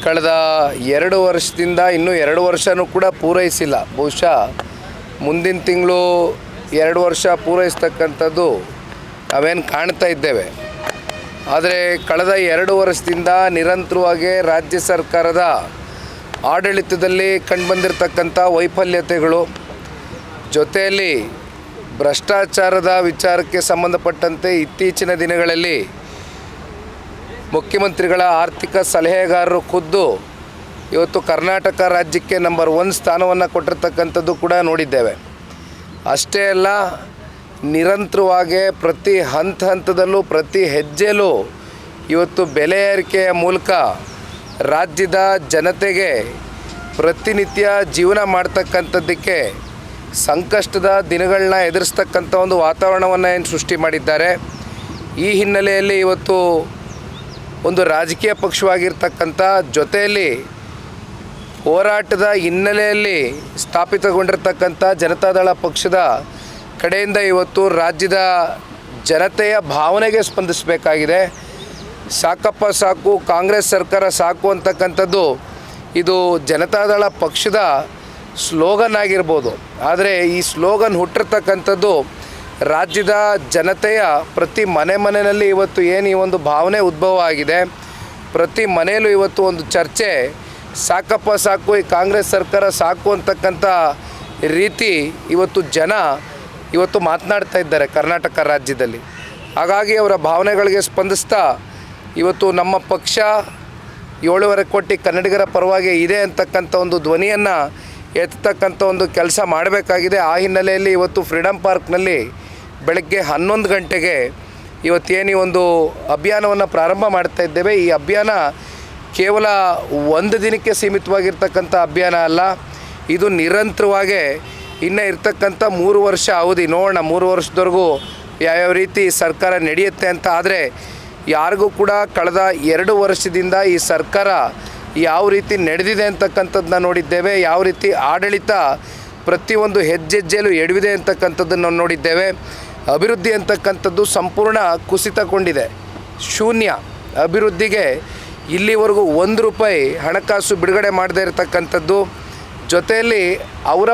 ಕಳೆದ 2 ವರ್ಷದಿಂದ ಇನ್ನೂ 2 ವರ್ಷವೂ ಕೂಡ ಪೂರೈಸಿಲ್ಲ. ಬಹುಶಃ ಮುಂದಿನ ತಿಂಗಳು 2 ವರ್ಷ ಪೂರೈಸ್ತಕ್ಕಂಥದ್ದು ನಾವೇನು ಕಾಣ್ತಾ ಇದ್ದೇವೆ. ಆದರೆ ಕಳೆದ 2 ವರ್ಷದಿಂದ ನಿರಂತರವಾಗಿ ರಾಜ್ಯ ಸರ್ಕಾರದ ಆಡಳಿತದಲ್ಲಿ ಕಂಡುಬಂದಿರತಕ್ಕಂಥ ವೈಫಲ್ಯತೆಗಳು, ಜೊತೆಯಲ್ಲಿ ಭ್ರಷ್ಟಾಚಾರದ ವಿಚಾರಕ್ಕೆ ಸಂಬಂಧಪಟ್ಟಂತೆ ಇತ್ತೀಚಿನ ದಿನಗಳಲ್ಲಿ ಮುಖ್ಯಮಂತ್ರಿಗಳ ಆರ್ಥಿಕ ಸಲಹೆಗಾರರು ಖುದ್ದು ಇವತ್ತು ಕರ್ನಾಟಕ ರಾಜ್ಯಕ್ಕೆ ನಂಬರ್ 1 ಸ್ಥಾನವನ್ನು ಕೊಟ್ಟಿರ್ತಕ್ಕಂಥದ್ದು ಕೂಡ ನೋಡಿದ್ದೇವೆ. ಅಷ್ಟೇ ಅಲ್ಲ, ನಿರಂತರವಾಗಿ ಪ್ರತಿ ಹಂತದಲ್ಲೂ ಪ್ರತಿ ಹೆಜ್ಜೆಯಲ್ಲೂ ಇವತ್ತು ಬೆಲೆ ಏರಿಕೆಯ ಮೂಲಕ ರಾಜ್ಯದ ಜನತೆಗೆ ಪ್ರತಿನಿತ್ಯ ಜೀವನ ಮಾಡ್ತಕ್ಕಂಥದ್ದಕ್ಕೆ ಸಂಕಷ್ಟದ ದಿನಗಳನ್ನ ಎದುರಿಸ್ತಕ್ಕಂಥ ಒಂದು ವಾತಾವರಣವನ್ನು ಏನು ಸೃಷ್ಟಿ ಮಾಡಿದ್ದಾರೆ. ಈ ಹಿನ್ನೆಲೆಯಲ್ಲಿ ಇವತ್ತು ಒಂದು ರಾಜಕೀಯ ಪಕ್ಷವಾಗಿರ್ತಕ್ಕಂಥ ಜೊತೆಯಲ್ಲಿ ಹೋರಾಟದ ಹಿನ್ನೆಲೆಯಲ್ಲಿ ಸ್ಥಾಪಿತಗೊಂಡಿರ್ತಕ್ಕಂಥ ಜನತಾದಳ ಪಕ್ಷದ ಕಡೆಯಿಂದ ಇವತ್ತು ರಾಜ್ಯದ ಜನತೆಯ ಭಾವನೆಗೆ ಸ್ಪಂದಿಸಬೇಕಾಗಿದೆ. ಸಾಕಪ್ಪ ಸಾಕು, ಕಾಂಗ್ರೆಸ್ ಸರ್ಕಾರ ಸಾಕು ಅಂತಕ್ಕಂಥದ್ದು ಇದು ಜನತಾದಳ ಪಕ್ಷದ ಸ್ಲೋಗನ್ ಆಗಿರ್ಬೋದು. ಆದರೆ ಈ ಸ್ಲೋಗನ್ ಹುಟ್ಟಿರ್ತಕ್ಕಂಥದ್ದು ರಾಜ್ಯದ ಜನತೆಯ ಪ್ರತಿ ಮನೆಯಲ್ಲಿ ಇವತ್ತು ಏನು ಈ ಒಂದು ಭಾವನೆ ಉದ್ಭವ ಆಗಿದೆ. ಪ್ರತಿ ಮನೆಯಲ್ಲೂ ಇವತ್ತು ಒಂದು ಚರ್ಚೆ, ಸಾಕಪ್ಪ ಸಾಕು, ಈ ಕಾಂಗ್ರೆಸ್ ಸರ್ಕಾರ ಸಾಕು ಅಂತಕ್ಕಂಥ ರೀತಿ ಇವತ್ತು ಜನ ಇವತ್ತು ಮಾತನಾಡ್ತಾ ಇದ್ದಾರೆ ಕರ್ನಾಟಕ ರಾಜ್ಯದಲ್ಲಿ. ಹಾಗಾಗಿ ಅವರ ಭಾವನೆಗಳಿಗೆ ಸ್ಪಂದಿಸ್ತಾ ಇವತ್ತು ನಮ್ಮ ಪಕ್ಷ 7.5 ಕೋಟಿ ಕನ್ನಡಿಗರ ಪರವಾಗಿ ಇದೆ ಅಂತಕ್ಕಂಥ ಒಂದು ಧ್ವನಿಯನ್ನು ಎತ್ತತಕ್ಕಂಥ ಒಂದು ಕೆಲಸ ಮಾಡಬೇಕಾಗಿದೆ. ಆ ಹಿನ್ನೆಲೆಯಲ್ಲಿ ಇವತ್ತು ಫ್ರೀಡಮ್ ಪಾರ್ಕ್ನಲ್ಲಿ ಬೆಳಗ್ಗೆ 11 ಗಂಟೆಗೆ ಇವತ್ತೇನು ಒಂದು ಅಭಿಯಾನವನ್ನು ಪ್ರಾರಂಭ ಮಾಡ್ತಾ ಇದ್ದೇವೆ. ಈ ಅಭಿಯಾನ ಕೇವಲ 1 ದಿನಕ್ಕೆ ಸೀಮಿತವಾಗಿರ್ತಕ್ಕಂಥ ಅಭಿಯಾನ ಅಲ್ಲ, ಇದು ನಿರಂತರವಾಗಿ ಇನ್ನು ಇರ್ತಕ್ಕಂಥ 3 ವರ್ಷ ಅವಧಿ. ನೋಡೋಣ 3 ವರ್ಷದವರೆಗೂ ಯಾವ್ಯಾವ ರೀತಿ ಸರ್ಕಾರ ನಡೆಯುತ್ತೆ ಅಂತ. ಆದರೆ ಯಾರಿಗೂ ಕೂಡ ಕಳೆದ 2 ವರ್ಷದಿಂದ ಈ ಸರ್ಕಾರ ಯಾವ ರೀತಿ ನಡೆದಿದೆ ಅಂತಕ್ಕಂಥದ್ದನ್ನ ನೋಡಿದ್ದೇವೆ. ಯಾವ ರೀತಿ ಆಡಳಿತ ಪ್ರತಿಯೊಂದು ಹೆಜ್ಜೆಯಲ್ಲೂ ಎಡವಿದೆ ಅಂತಕ್ಕಂಥದ್ದನ್ನು ನಾವು ನೋಡಿದ್ದೇವೆ. ಅಭಿವೃದ್ಧಿ ಅಂತಕ್ಕಂಥದ್ದು ಸಂಪೂರ್ಣ ಕುಸಿತಗೊಂಡಿದೆ, ಶೂನ್ಯ. ಅಭಿವೃದ್ಧಿಗೆ ಇಲ್ಲಿವರೆಗೂ 1 ರೂಪಾಯಿ ಹಣಕಾಸು ಬಿಡುಗಡೆ ಮಾಡದೇ ಇರತಕ್ಕಂಥದ್ದು. ಜೊತೆಯಲ್ಲಿ ಅವರ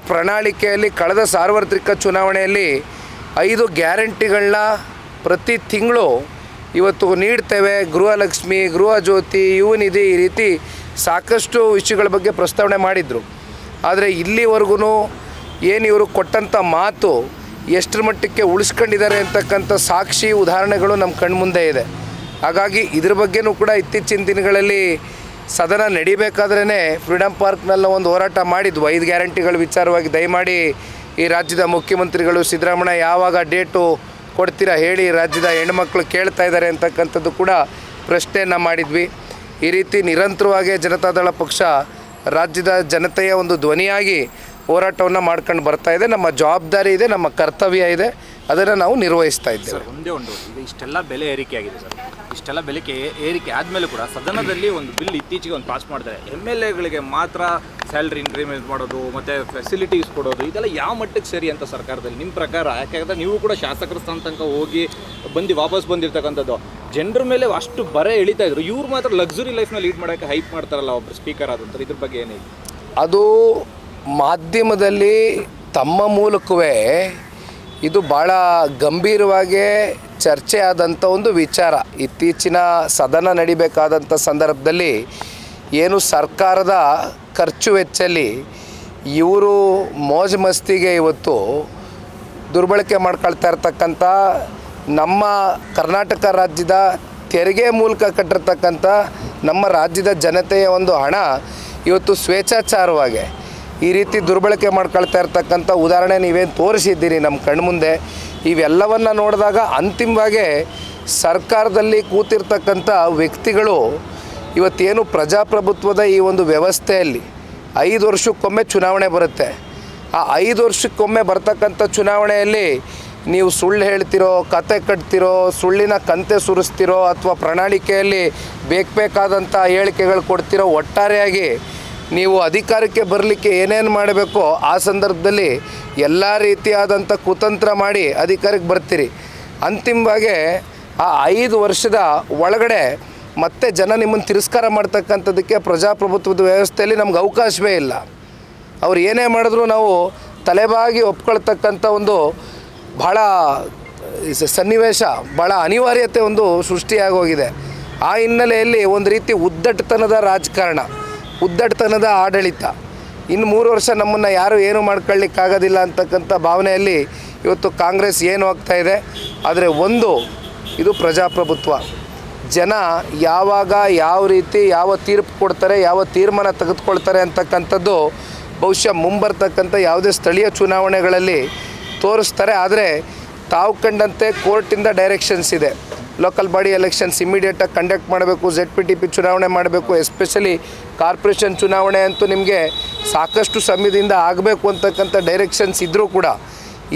ಪ್ರಣಾಳಿಕೆಯಲ್ಲಿ ಕಳೆದ ಸಾರ್ವತ್ರಿಕ ಚುನಾವಣೆಯಲ್ಲಿ 5 ಗ್ಯಾರಂಟಿಗಳನ್ನ ಪ್ರತಿ ತಿಂಗಳು ಇವತ್ತು ನೀಡ್ತೇವೆ. ಗೃಹಲಕ್ಷ್ಮಿ, ಗೃಹ ಜ್ಯೋತಿ, ಯುವ ನಿಧಿ, ಈ ರೀತಿ ಸಾಕಷ್ಟು ವಿಷಯಗಳ ಬಗ್ಗೆ ಪ್ರಸ್ತಾವನೆ ಮಾಡಿದರು. ಆದರೆ ಇಲ್ಲಿವರೆಗೂ ಏನು ಇವರು ಕೊಟ್ಟಂಥ ಮಾತು ಎಷ್ಟರ ಮಟ್ಟಕ್ಕೆ ಉಳಿಸ್ಕೊಂಡಿದ್ದಾರೆ ಅಂತಕ್ಕಂಥ ಸಾಕ್ಷಿ ಉದಾಹರಣೆಗಳು ನಮ್ಮ ಕಣ್ಮುಂದೆ ಇದೆ. ಹಾಗಾಗಿ ಇದ್ರ ಬಗ್ಗೆನೂ ಕೂಡ ಇತ್ತೀಚಿನ ದಿನಗಳಲ್ಲಿ ಸದನ ನಡಿಬೇಕಾದ್ರೇ ಫ್ರೀಡಮ್ ಪಾರ್ಕ್ನೆಲ್ಲ ಒಂದು ಹೋರಾಟ ಮಾಡಿದ್ವು 5 ಗ್ಯಾರಂಟಿಗಳ ವಿಚಾರವಾಗಿ. ದಯಮಾಡಿ ಈ ರಾಜ್ಯದ ಮುಖ್ಯಮಂತ್ರಿಗಳು ಸಿದ್ದರಾಮಯ್ಯ ಯಾವಾಗ ಡೇಟು ಕೊಡ್ತೀರಾ ಹೇಳಿ, ರಾಜ್ಯದ ಹೆಣ್ಮಕ್ಳು ಕೇಳ್ತಾ ಇದ್ದಾರೆ ಅಂತಕ್ಕಂಥದ್ದು ಕೂಡ ಪ್ರಶ್ನೆಯನ್ನು ಮಾಡಿದ್ವಿ. ಈ ರೀತಿ ನಿರಂತರವಾಗಿ ಜನತಾದಳ ಪಕ್ಷ ರಾಜ್ಯದ ಜನತೆಯ ಒಂದು ಧ್ವನಿಯಾಗಿ ಹೋರಾಟವನ್ನು ಮಾಡ್ಕೊಂಡು ಬರ್ತಾ ಇದೆ. ನಮ್ಮ ಜವಾಬ್ದಾರಿ ಇದೆ, ನಮ್ಮ ಕರ್ತವ್ಯ ಇದೆ, ಅದನ್ನು ನಾವು ನಿರ್ವಹಿಸ್ತಾ ಇದ್ದೇವೆ. ಒಂದೇ ಈಗ ಇಷ್ಟೆಲ್ಲ ಬೆಲೆ ಏರಿಕೆ ಆಗಿದೆ ಸರ್. ಇಷ್ಟೆಲ್ಲ ಬೆಲೆ ಏರಿಕೆ ಆದಮೇಲೆ ಕೂಡ ಸದನದಲ್ಲಿ ಒಂದು ಬಿಲ್ ಇತ್ತೀಚೆಗೆ ಒಂದು ಪಾಸ್ ಮಾಡಿದ್ದಾರೆ. MLAಗಳಿಗೆ ಮಾತ್ರ ಸ್ಯಾಲ್ರಿ ಇನ್ಕ್ರಿಮೆಂಟ್ ಮಾಡೋದು ಮತ್ತು ಫೆಸಿಲಿಟೀಸ್ ಕೊಡೋದು, ಇದೆಲ್ಲ ಯಾವ ಮಟ್ಟಕ್ಕೆ ಸರಿ ಅಂತ ಸರ್ಕಾರದಲ್ಲಿ ನಿಮ್ಮ ಪ್ರಕಾರ? ಯಾಕೆಂದರೆ ನೀವು ಕೂಡ ಶಾಸಕರ ಸ್ಥಾನ ತನಕ ಹೋಗಿ ವಾಪಸ್ ಬಂದಿರತಕ್ಕಂಥದ್ದು. ಜನರ ಮೇಲೆ ಅಷ್ಟು ಬರೆ ಎಳಿತಾ ಇದ್ರು, ಇವ್ರು ಮಾತ್ರ ಲಕ್ಸುರಿ ಲೈಫ್ನ ಲೀಡ್ ಮಾಡೋಕ್ಕೆ ಹೈಪ್ ಮಾಡ್ತಾರಲ್ಲ ಒಬ್ಬರು ಸ್ಪೀಕರ್ ಆದಂಥ. ಇದ್ರ ಬಗ್ಗೆ ಏನಿದೆ? ಅದು ಮಾಧ್ಯಮದಲ್ಲಿ ತಮ್ಮ ಮೂಲಕವೇ ಇದು ಭಾಳ ಗಂಭೀರವಾಗಿ ಚರ್ಚೆ ಆದಂಥ ಒಂದು ವಿಚಾರ. ಇತ್ತೀಚಿನ ಸದನ ನಡಿಬೇಕಾದಂಥ ಸಂದರ್ಭದಲ್ಲಿ ಏನು ಸರ್ಕಾರದ ಖರ್ಚು ವೆಚ್ಚಲ್ಲಿ ಇವರು ಮೋಜು ಮಸ್ತಿಗೆ ಇವತ್ತು ದುರ್ಬಳಕೆ ಮಾಡ್ಕೊಳ್ತಾ ಇರ್ತಕ್ಕಂಥ ನಮ್ಮ ಕರ್ನಾಟಕ ರಾಜ್ಯದ ತೆರಿಗೆ ಮೂಲಕ ಕಟ್ಟಿರ್ತಕ್ಕಂಥ ನಮ್ಮ ರಾಜ್ಯದ ಜನತೆಯ ಒಂದು ಹಣ ಇವತ್ತು ಸ್ವೇಚ್ಛಾಚಾರವಾಗಿ ಈ ರೀತಿ ದುರ್ಬಳಕೆ ಮಾಡ್ಕೊಳ್ತಾ ಇರ್ತಕ್ಕಂಥ ಉದಾಹರಣೆ ನೀವೇನು ತೋರಿಸಿದ್ದೀರಿ ನಮ್ಮ ಕಣ್ಮುಂದೆ. ಇವೆಲ್ಲವನ್ನು ನೋಡಿದಾಗ ಅಂತಿಮವಾಗಿ ಸರ್ಕಾರದಲ್ಲಿ ಕೂತಿರ್ತಕ್ಕಂಥ ವ್ಯಕ್ತಿಗಳು ಇವತ್ತೇನು ಪ್ರಜಾಪ್ರಭುತ್ವದ ಈ ಒಂದು ವ್ಯವಸ್ಥೆಯಲ್ಲಿ 5 ವರ್ಷಕ್ಕೊಮ್ಮೆ ಚುನಾವಣೆ ಬರುತ್ತೆ. ಆ 5 ವರ್ಷಕ್ಕೊಮ್ಮೆ ಬರ್ತಕ್ಕಂಥ ಚುನಾವಣೆಯಲ್ಲಿ ನೀವು ಸುಳ್ಳು ಹೇಳ್ತಿರೋ, ಕತೆ ಕಟ್ತಿರೋ, ಸುಳ್ಳಿನ ಕಂತೆ ಸುರಿಸ್ತಿರೋ, ಅಥವಾ ಪ್ರಣಾಳಿಕೆಯಲ್ಲಿ ಬೇಕಾದಂಥ ಹೇಳಿಕೆಗಳು ಕೊಡ್ತಿರೋ, ಒಟ್ಟಾರೆಯಾಗಿ ನೀವು ಅಧಿಕಾರಕ್ಕೆ ಬರಲಿಕ್ಕೆ ಏನೇನು ಮಾಡಬೇಕೋ ಆ ಸಂದರ್ಭದಲ್ಲಿ ಎಲ್ಲ ರೀತಿಯಾದಂಥ ಕುತಂತ್ರ ಮಾಡಿ ಅಧಿಕಾರಕ್ಕೆ ಬರ್ತೀರಿ. ಅಂತಿಮವಾಗಿ ಆ 5 ವರ್ಷದ ಒಳಗಡೆ ಮತ್ತೆ ಜನ ನಿಮ್ಮನ್ನು ತಿರಸ್ಕಾರ ಮಾಡ್ತಕ್ಕಂಥದ್ದಕ್ಕೆ ಪ್ರಜಾಪ್ರಭುತ್ವದ ವ್ಯವಸ್ಥೆಯಲ್ಲಿ ನಮ್ಗೆ ಅವಕಾಶವೇ ಇಲ್ಲ. ಅವ್ರು ಏನೇ ಮಾಡಿದ್ರು ನಾವು ತಲೆಬಾಗಿ ಒಪ್ಕೊಳ್ತಕ್ಕಂಥ ಒಂದು ಭಾಳ ಸನ್ನಿವೇಶ, ಭಾಳ ಅನಿವಾರ್ಯತೆ ಒಂದು ಸೃಷ್ಟಿಯಾಗೋಗಿದೆ. ಆ ಹಿನ್ನೆಲೆಯಲ್ಲಿ ಒಂದು ರೀತಿ ಉದ್ದಟತನದ ರಾಜಕಾರಣ, ಉದ್ದಟತನದ ಆಡಳಿತ, ಇನ್ನು 3 ವರ್ಷ ನಮ್ಮನ್ನು ಯಾರು ಏನು ಮಾಡ್ಕೊಳ್ಳಿಕ್ಕಾಗೋದಿಲ್ಲ ಅಂತಕ್ಕಂಥ ಭಾವನೆಯಲ್ಲಿ ಇವತ್ತು ಕಾಂಗ್ರೆಸ್ ಏನು ಆಗ್ತಾ ಇದೆ. ಆದರೆ ಇದು ಪ್ರಜಾಪ್ರಭುತ್ವ. ಜನ ಯಾವಾಗ ಯಾವ ರೀತಿ ಯಾವ ತೀರ್ಪು ಕೊಡ್ತಾರೆ, ಯಾವ ತೀರ್ಮಾನ ತೆಗೆದುಕೊಳ್ತಾರೆ ಅಂತಕ್ಕಂಥದ್ದು ಬಹುಶಃ ಮುಂಬರ್ತಕ್ಕಂಥ ಯಾವುದೇ ಸ್ಥಳೀಯ ಚುನಾವಣೆಗಳಲ್ಲಿ ತೋರಿಸ್ತಾರೆ. ಆದರೆ ತಾವು ಕಂಡಂತೆ ಕೋರ್ಟಿಂದ ಡೈರೆಕ್ಷನ್ಸ್ ಇದೆ. ಲೋಕಲ್ ಬಾಡಿ ಎಲೆಕ್ಷನ್ಸ್ ಇಮಿಡಿಯೇಟಾಗಿ ಕಂಡಕ್ಟ್ ಮಾಡಬೇಕು, ZPTP ಚುನಾವಣೆ ಮಾಡಬೇಕು, ಎಸ್ಪೆಷಲಿ ಕಾರ್ಪೊರೇಷನ್ ಚುನಾವಣೆ ಅಂತೂ ನಿಮಗೆ ಸಾಕಷ್ಟು ಸಮಯದಿಂದ ಆಗಬೇಕು ಅಂತಕ್ಕಂಥ ಡೈರೆಕ್ಷನ್ಸ್ ಇದ್ದರೂ ಕೂಡ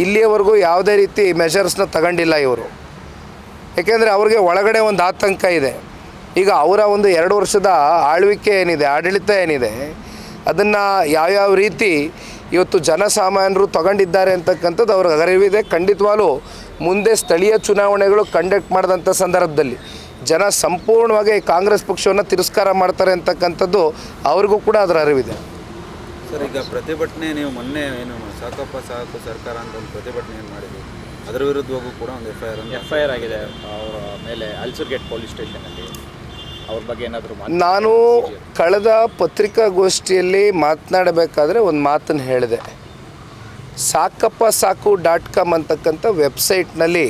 ಇಲ್ಲಿಯವರೆಗೂ ಯಾವುದೇ ರೀತಿ ಮೆಷರ್ಸ್ನ ತಗೊಂಡಿಲ್ಲ ಇವರು. ಏಕೆಂದರೆ ಅವ್ರಿಗೆ ಒಳಗಡೆ ಒಂದು ಆತಂಕ ಇದೆ. ಈಗ ಅವರ ಒಂದು 2 ವರ್ಷದ ಆಳ್ವಿಕೆ ಏನಿದೆ, ಆಡಳಿತ ಏನಿದೆ, ಅದನ್ನು ಯಾವ್ಯಾವ ರೀತಿ ಇವತ್ತು ಜನಸಾಮಾನ್ಯರು ತಗೊಂಡಿದ್ದಾರೆ ಅಂತಕ್ಕಂಥದ್ದು ಅವ್ರಿಗೆ ಅರಿವಿದೆ. ಖಂಡಿತವಾಗ್ಲೂ ಮುಂದೆ ಸ್ಥಳೀಯ ಚುನಾವಣೆಗಳು ಕಂಡಕ್ಟ್ ಮಾಡಿದಂಥ ಸಂದರ್ಭದಲ್ಲಿ ಜನ ಸಂಪೂರ್ಣವಾಗಿ ಕಾಂಗ್ರೆಸ್ ಪಕ್ಷವನ್ನು ತಿರಸ್ಕಾರ ಮಾಡ್ತಾರೆ ಅಂತಕ್ಕಂಥದ್ದು ಅವ್ರಿಗೂ ಕೂಡ ಅದರ ಅರಿವಿದೆ. ಸರ್, ಈಗ ಪ್ರತಿಭಟನೆ ನೀವು ಮೊನ್ನೆ ಏನು ಸಾಕಪ್ಪ ಸಾಕು ಸರ್ಕಾರ ಅಂತ ಒಂದು ಪ್ರತಿಭಟನೆ ಏನು ಮಾಡಿದ್ವಿ, ಅದರ ವಿರುದ್ಧವಾಗೂ ಕೂಡ ಒಂದು FIR ಆಗಿದೆ ಅವರ ಮೇಲೆ ಅಲ್ಸೂರ್ಗೇಟ್ ಪೊಲೀಸ್ ಸ್ಟೇಷನಲ್ಲಿ. ಅವ್ರ ಬಗ್ಗೆ ಏನಾದರೂ ನಾನು ಕಳೆದ ಪತ್ರಿಕಾಗೋಷ್ಠಿಯಲ್ಲಿ ಮಾತನಾಡಬೇಕಾದ್ರೆ ಒಂದು ಮಾತನ್ನು ಹೇಳಿದೆ. ಸಾಕಪ್ಪ ಸಾಕು .com ಅಂತಕ್ಕಂಥ ವೆಬ್ಸೈಟ್ನಲ್ಲಿ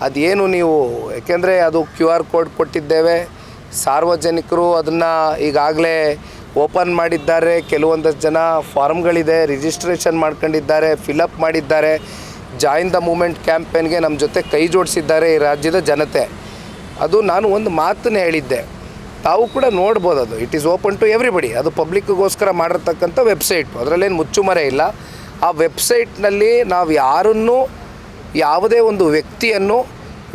ಅದೇನು ನೀವು, ಏಕೆಂದರೆ ಅದು QR ಕೋಡ್ ಕೊಟ್ಟಿದ್ದೇವೆ, ಸಾರ್ವಜನಿಕರು ಅದನ್ನು ಈಗಾಗಲೇ ಓಪನ್ ಮಾಡಿದ್ದಾರೆ. ಕೆಲವೊಂದಷ್ಟು ಜನ ಫಾರ್ಮ್ಗಳಿದೆ, ರಿಜಿಸ್ಟ್ರೇಷನ್ ಮಾಡ್ಕೊಂಡಿದ್ದಾರೆ, ಫಿಲಪ್ ಮಾಡಿದ್ದಾರೆ. ಜಾಯಿನ್ ದ ಮೂಮೆಂಟ್ ಕ್ಯಾಂಪೇನ್ಗೆ ನಮ್ಮ ಜೊತೆ ಕೈ ಜೋಡಿಸಿದ್ದಾರೆ ಈ ರಾಜ್ಯದ ಜನತೆ. ಅದು ನಾನು ಒಂದು ಮಾತನ್ನು ಹೇಳಿದ್ದೆ, ತಾವು ಕೂಡ ನೋಡ್ಬೋದು. ಅದು it is open to everybody. ಅದು ಪಬ್ಲಿಕ್ಗೋಸ್ಕರ ಮಾಡಿರ್ತಕ್ಕಂಥ ವೆಬ್ಸೈಟು, ಅದರಲ್ಲೇನು ಮುಚ್ಚುಮರೆ ಇಲ್ಲ. ಆ ವೆಬ್ಸೈಟ್ನಲ್ಲಿ ನಾವು ಯಾರನ್ನೂ, ಯಾವುದೇ ಒಂದು ವ್ಯಕ್ತಿಯನ್ನು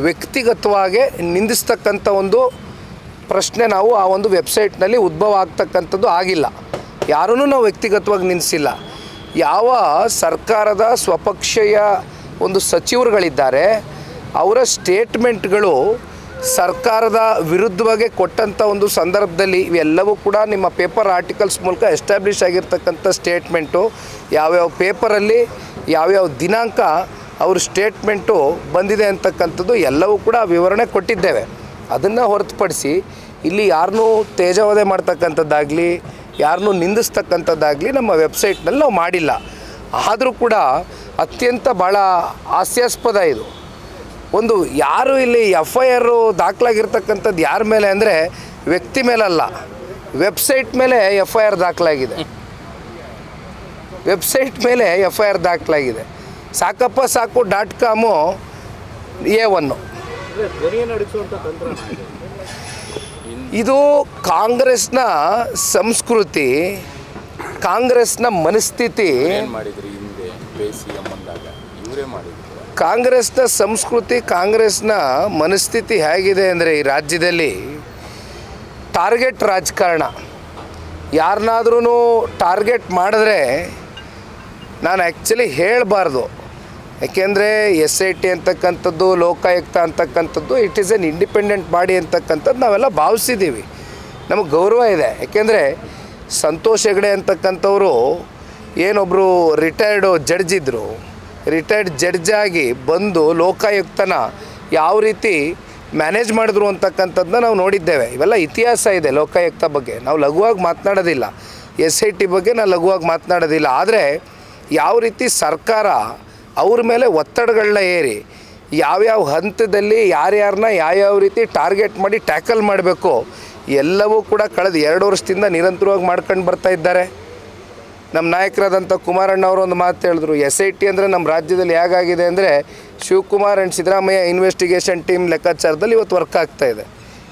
ವ್ಯಕ್ತಿಗತವಾಗಿ ನಿಂದಿಸ್ತಕ್ಕಂಥ ಒಂದು ಪ್ರಶ್ನೆ ನಾವು ಆ ಒಂದು ವೆಬ್ಸೈಟ್ನಲ್ಲಿ ಉದ್ಭವ ಆಗ್ತಕ್ಕಂಥದ್ದು ಆಗಿಲ್ಲ. ಯಾರನ್ನೂ ನಾವು ವ್ಯಕ್ತಿಗತವಾಗಿ ನಿಲ್ಲಿಸಿಲ್ಲ. ಯಾವ ಸರ್ಕಾರದ ಸ್ವಪಕ್ಷೀಯ ಒಂದು ಸಚಿವರುಗಳಿದ್ದಾರೆ ಅವರ ಸ್ಟೇಟ್ಮೆಂಟ್ಗಳು ಸರ್ಕಾರದ ವಿರುದ್ಧವಾಗಿ ಕೊಟ್ಟಂಥ ಒಂದು ಸಂದರ್ಭದಲ್ಲಿ ಇವೆಲ್ಲವೂ ಕೂಡ ನಿಮ್ಮ ಪೇಪರ್ ಆರ್ಟಿಕಲ್ಸ್ ಮೂಲಕ ಎಸ್ಟಾಬ್ಲಿಷ್ ಆಗಿರ್ತಕ್ಕಂಥ ಸ್ಟೇಟ್ಮೆಂಟು, ಯಾವ್ಯಾವ ಪೇಪರಲ್ಲಿ ಯಾವ್ಯಾವ ದಿನಾಂಕ ಅವ್ರ ಸ್ಟೇಟ್ಮೆಂಟು ಬಂದಿದೆ ಅಂತಕ್ಕಂಥದ್ದು ಎಲ್ಲವೂ ಕೂಡ ವಿವರಣೆ ಕೊಟ್ಟಿದ್ದೇವೆ. ಅದನ್ನು ಹೊರತುಪಡಿಸಿ ಇಲ್ಲಿ ಯಾರನ್ನೂ ತೇಜೋವಧೆ ಮಾಡ್ತಕ್ಕಂಥದ್ದಾಗಲಿ, ಯಾರನ್ನೂ ನಿಂದಿಸ್ತಕ್ಕಂಥದ್ದಾಗಲಿ ನಮ್ಮ ವೆಬ್ಸೈಟ್ನಲ್ಲಿ ನಾವು ಮಾಡಿಲ್ಲ. ಆದರೂ ಕೂಡ ಅತ್ಯಂತ ಭಾಳ ಹಾಸ್ಯಾಸ್ಪದ ಇದು. ಒಂದು ಯಾರು ಇಲ್ಲಿ FIR ದಾಖಲಾಗಿರ್ತಕ್ಕಂಥದ್ದು ಯಾರ ಮೇಲೆ ಅಂದರೆ ವ್ಯಕ್ತಿ ಮೇಲಲ್ಲ, ವೆಬ್ಸೈಟ್ ಮೇಲೆ FIR ದಾಖಲಾಗಿದೆ. ವೆಬ್ಸೈಟ್ ಮೇಲೆ FIR ದಾಖಲಾಗಿದೆ. ಸಾಕಪ್ಪ ಸಾಕು .com A1. ಇದು ಕಾಂಗ್ರೆಸ್ನ ಸಂಸ್ಕೃತಿ, ಕಾಂಗ್ರೆಸ್ನ ಮನಸ್ಥಿತಿ. ಕಾಂಗ್ರೆಸ್ನ ಸಂಸ್ಕೃತಿ, ಕಾಂಗ್ರೆಸ್ನ ಮನಸ್ಥಿತಿ ಹೇಗಿದೆ ಅಂದರೆ ಈ ರಾಜ್ಯದಲ್ಲಿ ಟಾರ್ಗೆಟ್ ರಾಜಕಾರಣ. ಯಾರನ್ನಾದ್ರೂ ಟಾರ್ಗೆಟ್ ಮಾಡಿದ್ರೆ ನಾನು ಆ್ಯಕ್ಚುಲಿ ಹೇಳಬಾರ್ದು. ಯಾಕೆಂದರೆ SIT ಅಂತಕ್ಕಂಥದ್ದು, ಲೋಕಾಯುಕ್ತ ಅಂತಕ್ಕಂಥದ್ದು it is N independent body ಅಂತಕ್ಕಂಥದ್ದು ನಾವೆಲ್ಲ ಭಾವಿಸಿದ್ದೀವಿ, ನಮಗೆ ಗೌರವ ಇದೆ. ಯಾಕೆಂದರೆ ಸಂತೋಷ್ ಹೆಗಡೆ ಅಂತಕ್ಕಂಥವರು ಏನೊಬ್ಬರು ರಿಟೈರ್ಡ್ ಜಡ್ಜ್ ಇದ್ದರು, ರಿಟೈರ್ಡ್ ಜಡ್ಜಾಗಿ ಬಂದು ಲೋಕಾಯುಕ್ತನ ಯಾವ ರೀತಿ ಮ್ಯಾನೇಜ್ ಮಾಡಿದ್ರು ಅಂತಕ್ಕಂಥದ್ದನ್ನ ನಾವು ನೋಡಿದ್ದೇವೆ. ಇವೆಲ್ಲ ಇತಿಹಾಸ ಇದೆ ಲೋಕಾಯುಕ್ತ ಬಗ್ಗೆ, ನಾವು ಲಘುವಾಗಿ ಮಾತನಾಡೋದಿಲ್ಲ. SIT ಬಗ್ಗೆ ನಾವು ಲಘುವಾಗಿ ಮಾತನಾಡೋದಿಲ್ಲ. ಆದರೆ ಯಾವ ರೀತಿ ಸರ್ಕಾರ ಅವ್ರ ಮೇಲೆ ಒತ್ತಡಗಳನ್ನ ಏರಿ ಯಾವ್ಯಾವ ಹಂತದಲ್ಲಿ ಯಾರ್ಯಾರನ್ನ ಯಾವ್ಯಾವ ರೀತಿ ಟಾರ್ಗೆಟ್ ಮಾಡಿ ಟ್ಯಾಕಲ್ ಮಾಡಬೇಕು ಎಲ್ಲವೂ ಕೂಡ ಕಳೆದ 2 ವರ್ಷದಿಂದ ನಿರಂತರವಾಗಿ ಮಾಡ್ಕೊಂಡು ಬರ್ತಾ ಇದ್ದಾರೆ. ನಮ್ಮ ನಾಯಕರಾದಂಥ ಕುಮಾರಣ್ಣ ಅವರು ಒಂದು ಮಾತು ಹೇಳಿದ್ರು, SIT ಅಂದರೆ ನಮ್ಮ ರಾಜ್ಯದಲ್ಲಿ ಹೇಗಾಗಿದೆ ಅಂದರೆ Shivakumar and Siddaramaiah investigation team ಲೆಕ್ಕಾಚಾರದಲ್ಲಿ ಇವತ್ತು ವರ್ಕ್ ಆಗ್ತಾಯಿದೆ.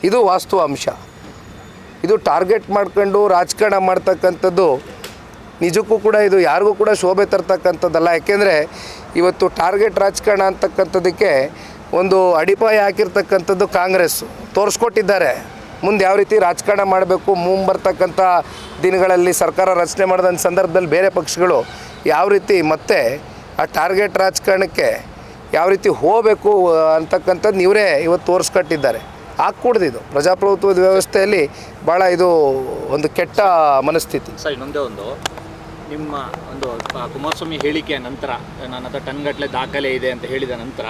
ಇದು ವಾಸ್ತವಾಂಶ. ಇದು ಟಾರ್ಗೆಟ್ ಮಾಡ್ಕೊಂಡು ರಾಜಕಾರಣ ಮಾಡ್ತಕ್ಕಂಥದ್ದು ನಿಜಕ್ಕೂ ಕೂಡ ಇದು ಯಾರಿಗೂ ಕೂಡ ಶೋಭೆ ತರ್ತಕ್ಕಂಥದ್ದಲ್ಲ. ಯಾಕೆಂದರೆ ಇವತ್ತು ಟಾರ್ಗೆಟ್ ರಾಜಕಾರಣ ಅಂತಕ್ಕಂಥದ್ದಕ್ಕೆ ಒಂದು ಅಡಿಪಾಯ ಹಾಕಿರ್ತಕ್ಕಂಥದ್ದು ಕಾಂಗ್ರೆಸ್ಸು ತೋರಿಸ್ಕೊಟ್ಟಿದ್ದಾರೆ. ಮುಂದೆ ಯಾವ ರೀತಿ ರಾಜಕಾರಣ ಮಾಡಬೇಕು, ಮುಂಬರ್ತಕ್ಕಂಥ ದಿನಗಳಲ್ಲಿ ಸರ್ಕಾರ ರಚನೆ ಮಾಡಿದ ಸಂದರ್ಭದಲ್ಲಿ ಬೇರೆ ಪಕ್ಷಗಳು ಯಾವ ರೀತಿ ಮತ್ತೆ ಆ ಟಾರ್ಗೆಟ್ ರಾಜಕಾರಣಕ್ಕೆ ಯಾವ ರೀತಿ ಹೋಗಬೇಕು ಅಂತಕ್ಕಂಥದ್ದು ಇವರೇ ಇವತ್ತು ತೋರಿಸ್ಕೊಟ್ಟಿದ್ದಾರೆ. ಆಗ್ಕೂಡ್ದು. ಇದು ಪ್ರಜಾಪ್ರಭುತ್ವದ ವ್ಯವಸ್ಥೆಯಲ್ಲಿ ಭಾಳ ಇದು ಒಂದು ಕೆಟ್ಟ ಮನಸ್ಥಿತಿ. ಸರ್ ಇನ್ನೊಂದೇ ಒಂದು, ನಿಮ್ಮ ಒಂದು ಕುಮಾರಸ್ವಾಮಿ ಹೇಳಿಕೆಯ ನಂತರ ನನ್ನ ಹತ್ರ ಟನ್ಗಟ್ಟಲೆ ದಾಖಲೆ ಇದೆ ಅಂತ ಹೇಳಿದ ನಂತರ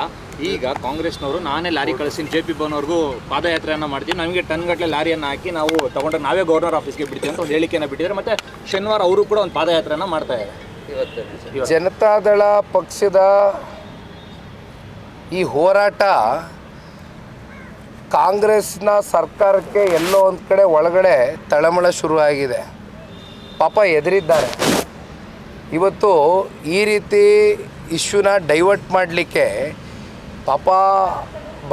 ಈಗ ಕಾಂಗ್ರೆಸ್ನವರು ನಾನೇ ಲಾರಿ ಕಳಿಸ್ತೀನಿ JP ಭವನ್ವರೆಗೂ ಪಾದಯಾತ್ರೆಯನ್ನು ಮಾಡ್ತೀವಿ, ನಮಗೆ ಟನ್ಗಟ್ಟಲೆ ಲಾರಿಯನ್ನು ಹಾಕಿ ನಾವು ತಗೊಂಡ್ರೆ ನಾವೇ ಗವರ್ನರ್ ಆಫೀಸ್ಗೆ ಬಿಡ್ತೀವಿ ಅಂತ ಒಂದು ಹೇಳಿಕೆಯನ್ನು ಬಿಟ್ಟಿದ್ದಾರೆ. ಮತ್ತು ಶನಿವಾರ ಅವರು ಕೂಡ ಒಂದು ಪಾದಯಾತ್ರೆಯನ್ನು ಮಾಡ್ತಾ ಇದ್ದಾರೆ. ಜನತಾದಳ ಪಕ್ಷದ ಈ ಹೋರಾಟ ಕಾಂಗ್ರೆಸ್ನ ಸರ್ಕಾರಕ್ಕೆ ಎಲ್ಲೋ ಒಂದು ಕಡೆ ಒಳಗಡೆ ತಳಮಳ ಶುರುವಾಗಿದೆ. ಪಾಪ ಎದುರಿದ್ದಾರೆ. ಇವತ್ತು ಈ ರೀತಿ ಇಶ್ಯೂನ ಡೈವರ್ಟ್ ಮಾಡಲಿಕ್ಕೆ ಪಾಪ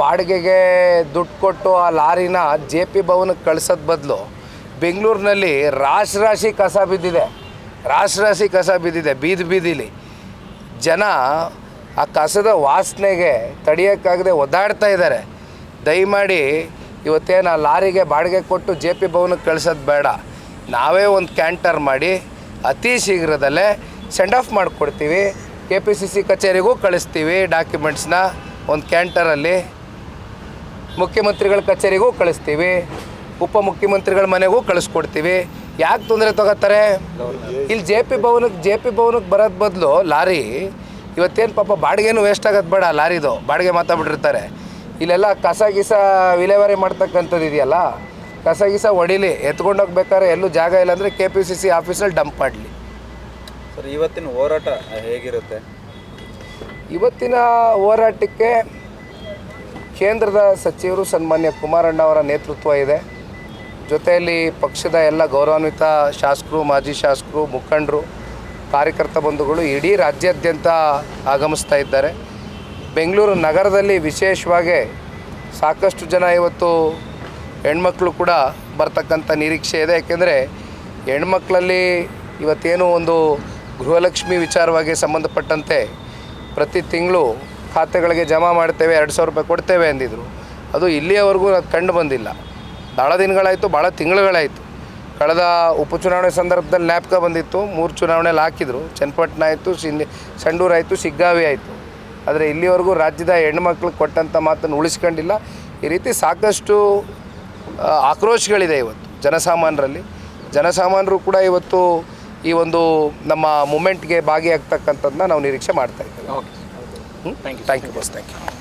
ಬಾಡಿಗೆಗೆ ದುಡ್ಡು ಕೊಟ್ಟು ಆ ಲಾರಿನ JP ಭವನಕ್ಕೆ ಕಳ್ಸೋದು ಬದಲು ಬೆಂಗಳೂರಿನಲ್ಲಿ ರಾಶಿ ಕಸ ಬಿದ್ದಿದೆ ಬೀದಿಲಿ. ಜನ ಆ ಕಸದ ವಾಸನೆಗೆ ತಡೆಯೋಕ್ಕಾಗದೆ ಒದ್ದಾಡ್ತಾ ಇದ್ದಾರೆ. ದಯಮಾಡಿ ಇವತ್ತೇನು ಆ ಲಾರಿಗೆ ಬಾಡಿಗೆ ಕೊಟ್ಟು JP ಭವನಕ್ಕೆ ಕಳ್ಸೋದು ಬೇಡ, ನಾವೇ ಒಂದು ಕ್ಯಾಂಟರ್ ಮಾಡಿ ಅತಿ ಶೀಘ್ರದಲ್ಲೇ ಸೆಂಡ್ ಆಫ್ ಮಾಡಿಕೊಡ್ತೀವಿ. KPCC ಕಚೇರಿಗೂ ಕಳಿಸ್ತೀವಿ ಡಾಕ್ಯುಮೆಂಟ್ಸ್ನ ಒಂದು ಕ್ಯಾಂಟರಲ್ಲಿ, ಮುಖ್ಯಮಂತ್ರಿಗಳ ಕಚೇರಿಗೂ ಕಳಿಸ್ತೀವಿ, ಉಪಮುಖ್ಯಮಂತ್ರಿಗಳ ಮನೆಗೂ ಕಳಿಸ್ಕೊಡ್ತೀವಿ. ಯಾಕೆ ತೊಂದರೆ ತಗೋತಾರೆ? ಇಲ್ಲಿ JP ಭವನಕ್ಕೆ ಬರೋದು ಬದಲು ಲಾರಿ ಇವತ್ತೇನು ಪಾಪ ಬಾಡಿಗೆನೂ ವೇಸ್ಟ್ ಆಗೋದು ಬೇಡ, ಲಾರಿದು ಬಾಡಿಗೆ ಮಾತಾಡ್ಬಿಟ್ಟಿರ್ತಾರೆ. ಇಲ್ಲೆಲ್ಲ ಕಸ ವಿಲೇವಾರಿ ಮಾಡ್ತಕ್ಕಂಥದ್ದು ಇದೆಯಲ್ಲ, ಕಸ ಹೊಡಿಲಿ, ಎತ್ಕೊಂಡೋಗ್ಬೇಕಾದ್ರೆ ಎಲ್ಲೂ ಜಾಗ ಇಲ್ಲ ಅಂದರೆ KPCC ಆಫೀಸಲ್ಲಿ ಡಂಪ್ ಮಾಡಲಿ. ಸರ್ ಇವತ್ತಿನ ಹೋರಾಟ ಹೇಗಿರುತ್ತೆ? ಇವತ್ತಿನ ಹೋರಾಟಕ್ಕೆ ಕೇಂದ್ರದ ಸಚಿವರು ಸನ್ಮಾನ್ಯ ಕುಮಾರಣ್ಣ ಅವರ ನೇತೃತ್ವ ಇದೆ. ಜೊತೆಯಲ್ಲಿ ಪಕ್ಷದ ಎಲ್ಲ ಗೌರವಾನ್ವಿತ ಶಾಸಕರು, ಮಾಜಿ ಶಾಸಕರು, ಮುಖಂಡರು, ಕಾರ್ಯಕರ್ತ ಬಂಧುಗಳು ಇಡೀ ರಾಜ್ಯಾದ್ಯಂತ ಆಗಮಿಸ್ತಾ ಇದ್ದಾರೆ. ಬೆಂಗಳೂರು ನಗರದಲ್ಲಿ ವಿಶೇಷವಾಗಿ ಸಾಕಷ್ಟು ಜನ ಇವತ್ತು ಹೆಣ್ಮಕ್ಳು ಕೂಡ ಬರ್ತಕ್ಕಂಥ ನಿರೀಕ್ಷೆ ಇದೆ. ಯಾಕೆಂದರೆ ಹೆಣ್ಮಕ್ಳಲ್ಲಿ ಇವತ್ತೇನು ಒಂದು ಗೃಹಲಕ್ಷ್ಮಿ ವಿಚಾರವಾಗಿ ಸಂಬಂಧಪಟ್ಟಂತೆ ಪ್ರತಿ ತಿಂಗಳು ಖಾತೆಗಳಿಗೆ ಜಮಾ ಮಾಡ್ತೇವೆ, 2,000 ರೂಪಾಯಿ ಕೊಡ್ತೇವೆ ಅಂದಿದ್ರು. ಅದು ಇಲ್ಲಿಯವರೆಗೂ ಅದು ಕಂಡು ಬಂದಿಲ್ಲ. ಭಾಳ ದಿನಗಳಾಯಿತು, ಭಾಳ ತಿಂಗಳುಗಳಾಯಿತು. ಕಳೆದ ಉಪಚುನಾವಣೆ ಸಂದರ್ಭದಲ್ಲಿ ಜ್ಞಾಪಕ ಬಂದಿತ್ತು, 3 ಚುನಾವಣೆಯಲ್ಲಿ ಹಾಕಿದರು. ಚನ್ನಪಟ್ಟಣ ಆಯಿತು, ಸಂಡೂರು ಆಯಿತು, ಶಿಗ್ಗಾವಿ ಆಯಿತು. ಆದರೆ ಇಲ್ಲಿವರೆಗೂ ರಾಜ್ಯದ ಹೆಣ್ಮಕ್ಳು ಕೊಟ್ಟಂಥ ಮಾತನ್ನು ಉಳಿಸ್ಕೊಂಡಿಲ್ಲ. ಈ ರೀತಿ ಸಾಕಷ್ಟು ಆಕ್ರೋಶಗಳಿದೆ ಇವತ್ತು ಜನಸಾಮಾನ್ಯರು ಕೂಡ ಇವತ್ತು ಈ ಒಂದು ನಮ್ಮ ಮೂಮೆಂಟ್ಗೆ ಭಾಗಿಯಾಗ್ತಕ್ಕಂಥದ್ದನ್ನ ನಾವು ನಿರೀಕ್ಷೆ ಮಾಡ್ತಾ ಇದ್ದೇವೆ. Okay, thank you boss, thank you.